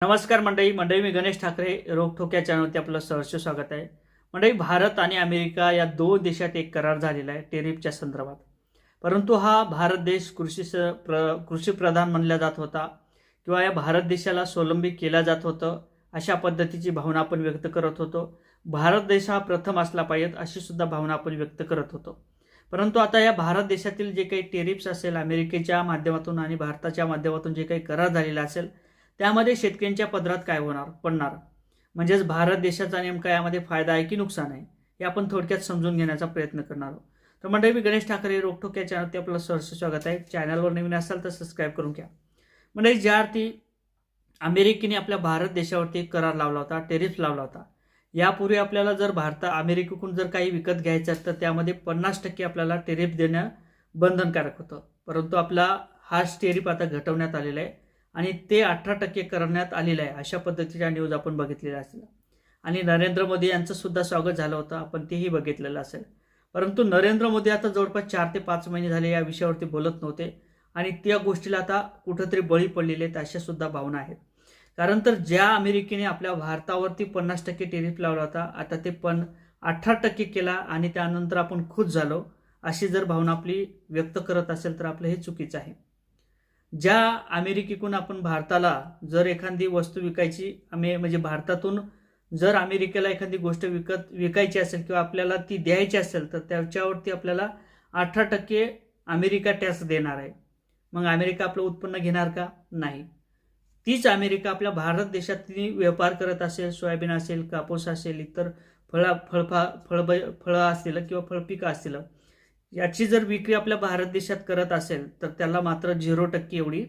नमस्कार मंडळी मी गणेश ठाकरे रोखोक या चॅनलवरती आपलं सहर्ष स्वागत आहे. मंडळी, भारत आणि अमेरिका या दोन देशात एक करार झालेला आहे टेरिफच्या संदर्भात. परंतु हा भारत देश कृषी प्रधान मानला जात होता किंवा या भारत देशाला स्वावलंबी केला जात होतं, अशा पद्धतीची भावना आपण व्यक्त करत होतो. भारत देश हा प्रथम असला पाहिजे अशी सुद्धा भावना आपण व्यक्त करत होतो. परंतु आता या भारत देशातील जे काही टेरिफ्स असेल, अमेरिकेच्या माध्यमातून आणि भारताच्या माध्यमातून जे काही करार झालेला असेल, त्यामध्ये शेतकऱ्यांच्या पदरात काय पडणार, म्हणजेच भारत देशाचा नेमका यामध्ये फायदा आहे की नुकसान आहे, हे आपण थोडक्यात समजून घेण्याचा प्रयत्न करणार आहोत. तर मंडळी, मी गणेश ठाकरे रोखोक या चॅनलवरती आपलं सहर्ष स्वागत आहे. चॅनलवर नवीन असाल तर सबस्क्राईब करून घ्या. मंडळी, ज्या अर्थी अमेरिकेने आपल्या भारत देशावरती करार लावला होता, टेरिफ लावला होता, यापूर्वी आपल्याला जर अमेरिकेकडून जर काही विकत घ्यायचं तर त्यामध्ये 50% आपल्याला टेरिफ देणं बंधनकारक होतं. परंतु आपला हाच टेरिफ आता घटवण्यात आलेला आहे आणि ते 18% करण्यात आलेलं आहे. अशा पद्धतीच्या न्यूज आपण बघितलेल्या असतील आणि नरेंद्र मोदी यांचं सुद्धा स्वागत झालं होतं, आपण तेही बघितलेलं असेल. परंतु नरेंद्र मोदी आता जवळपास 4 ते 5 महिने झाले या विषयावरती बोलत नव्हते आणि त्या गोष्टीला आता कुठंतरी बळी पडलेले आहेत, अशा सुद्धा भावना आहेत. कारण तर ज्या अमेरिकेने आपल्या भारतावरती 50% टेरिफ लावला होता, आता ते 18% केला आणि त्यानंतर आपण खुश झालो, अशी जर भावना आपली व्यक्त करत असेल तर आपलं हे चुकीचं आहे. ज्या अमेरिकेकडून आपण भारताला जर एखादी वस्तू विकायची, म्हणजे भारतातून जर अमेरिकेला एखादी गोष्ट विकायची असेल किंवा आपल्याला ती द्यायची असेल तर त्याच्यावरती आपल्याला 18% अमेरिका टॅक्स देणार आहे. मग अमेरिका आपलं उत्पन्न घेणार का? नाही. तीच अमेरिका आपल्या भारत देशात व्यापार करत असेल, सोयाबीन असेल, कापूस असेल, इतर फळं असतील किंवा फळपिकं असतील, याची जर विक्री आपल्या भारत देशात करत असेल तर त्याला मात्र 0% एवढी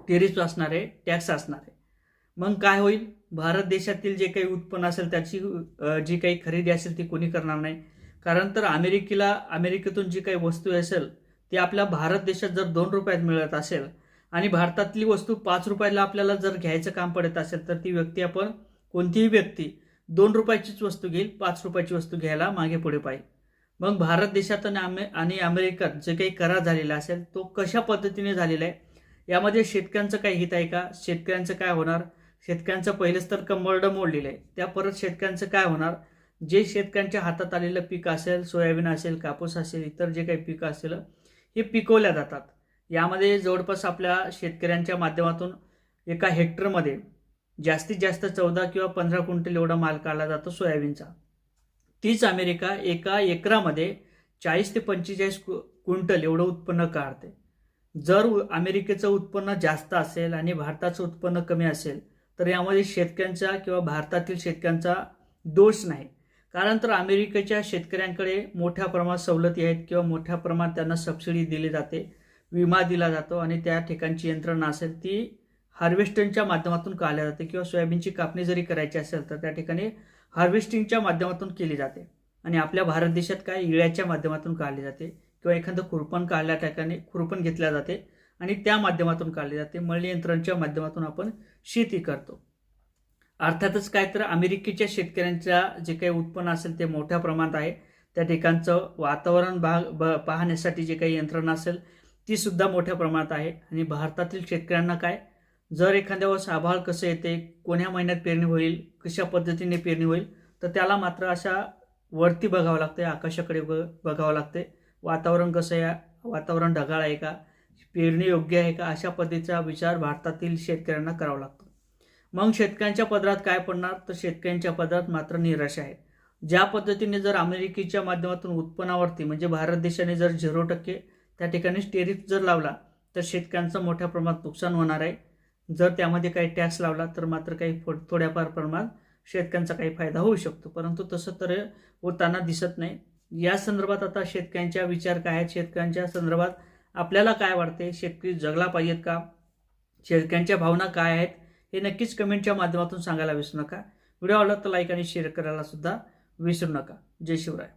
टेरिफ असणार आहे, टॅक्स असणार आहे. मग काय होईल? भारत देशातील जे काही उत्पन्न असेल त्याची जी काही खरेदी असेल ती कोणी करणार नाही. कारण तर अमेरिकेतून जी काही वस्तू असेल ती आपल्या भारत देशात जर 2 रुपयात मिळत असेल आणि भारतातली वस्तू 5 रुपयाला आपल्याला जर घ्यायचं काम पडत असेल तर कोणतीही व्यक्ती 2 रुपयाचीच वस्तू घेईल, 5 रुपयाची वस्तू घ्यायला मागे पुढे पाहिजे. मग भारत देशात आणि अमेरिकेत जे काही करार झालेला असेल तो कशा पद्धतीने झालेला आहे, यामध्ये शेतकऱ्यांचं काय हित आहे का? शेतकऱ्यांचं काय होणार? शेतकऱ्यांचं पहिलेच तर कंबरडं मोडलेलं आहे, त्या परत शेतकऱ्यांचं काय होणार? जे शेतकऱ्यांच्या हातात आलेलं पीक असेल, सोयाबीन असेल, कापूस असेल, इतर जे काही पिकं असेल हे पिकवल्या जातात. यामध्ये जवळपास आपल्या शेतकऱ्यांच्या माध्यमातून एका हेक्टरमध्ये जास्तीत जास्त 14 किंवा 15 क्विंटल एवढा माल काढला जातो सोयाबीनचा. तीच अमेरिका एका एकरामध्ये 40 ते 45 क्विंटल एवढं उत्पन्न काढते. जर अमेरिकेचं उत्पन्न जास्त असेल आणि भारताचं उत्पन्न कमी असेल तर यामध्ये शेतकऱ्यांचा किंवा भारतातील शेतकऱ्यांचा दोष नाही. कारण तर अमेरिकेच्या शेतकऱ्यांकडे मोठ्या प्रमाणात सवलती आहेत किंवा मोठ्या प्रमाणात त्यांना सबसिडी दिली जाते, विमा दिला जातो आणि त्या ठिकाणची यंत्रणा असेल ती हार्वेस्टिंगच्या माध्यमातून काढल्या जाते किंवा सोयाबीनची कापणी जरी करायची असेल तर त्या ठिकाणी हार्वेस्टिंगच्या माध्यमातून केली जाते. आणि आपल्या भारत देशात काय इळ्याच्या माध्यमातून काढली जाते किंवा एखादं खुरपण घेतल्या जाते आणि त्या माध्यमातून काढली जाते. मळणी यंत्रांच्या माध्यमातून आपण शेती करतो. अर्थातच काय तर अमेरिकेच्या शेतकऱ्यांच्या जे काही उत्पन्न असेल ते मोठ्या प्रमाणात आहे. त्या ठिकाणचं वातावरण पाहण्यासाठी जे काही यंत्रणा असेल ती सुद्धा मोठ्या प्रमाणात आहे. आणि भारतातील शेतकऱ्यांना काय, जर एखाद्या वेळेस आभाळ कसं येते, कोण्या महिन्यात पेरणी होईल, कशा पद्धतीने पेरणी होईल, तर त्याला मात्र अशा वरती बघावं लागते, आकाशाकडे बघावं लागते. वातावरण कसं आहे, वातावरण ढगाळ आहे का, पेरणी योग्य आहे का, अशा पद्धतीचा विचार भारतातील शेतकऱ्यांना करावा लागतो. मग शेतकऱ्यांच्या पदरात काय पडणार? तर शेतकऱ्यांच्या पदरात मात्र निराशा आहे. ज्या पद्धतीने जर अमेरिकेच्या माध्यमातून उत्पन्नावरती म्हणजे भारत देशाने जर 0% त्या ठिकाणी टेरिफ जर लावला तर शेतकऱ्यांचं मोठ्या प्रमाणात नुकसान होणार आहे. जर त्यामध्ये काही टॅक्स लावला तर मात्र काही थोड्याफार प्रमाणात शेतकऱ्यांचा काही फायदा होऊ शकतो, परंतु तसं तर होताना दिसत नाही. या संदर्भात आता शेतकऱ्यांच्या विचार काय आहेत, शेतकऱ्यांच्या संदर्भात आपल्याला काय वाटते, शेतकरी जगला पाहिजेत का, शेतकऱ्यांच्या भावना काय आहेत, हे नक्कीच कमेंटच्या माध्यमातून सांगायला विसरू नका. व्हिडिओ आवडला तर लाईक आणि शेअर करायला सुद्धा विसरू नका. जय शिवराय.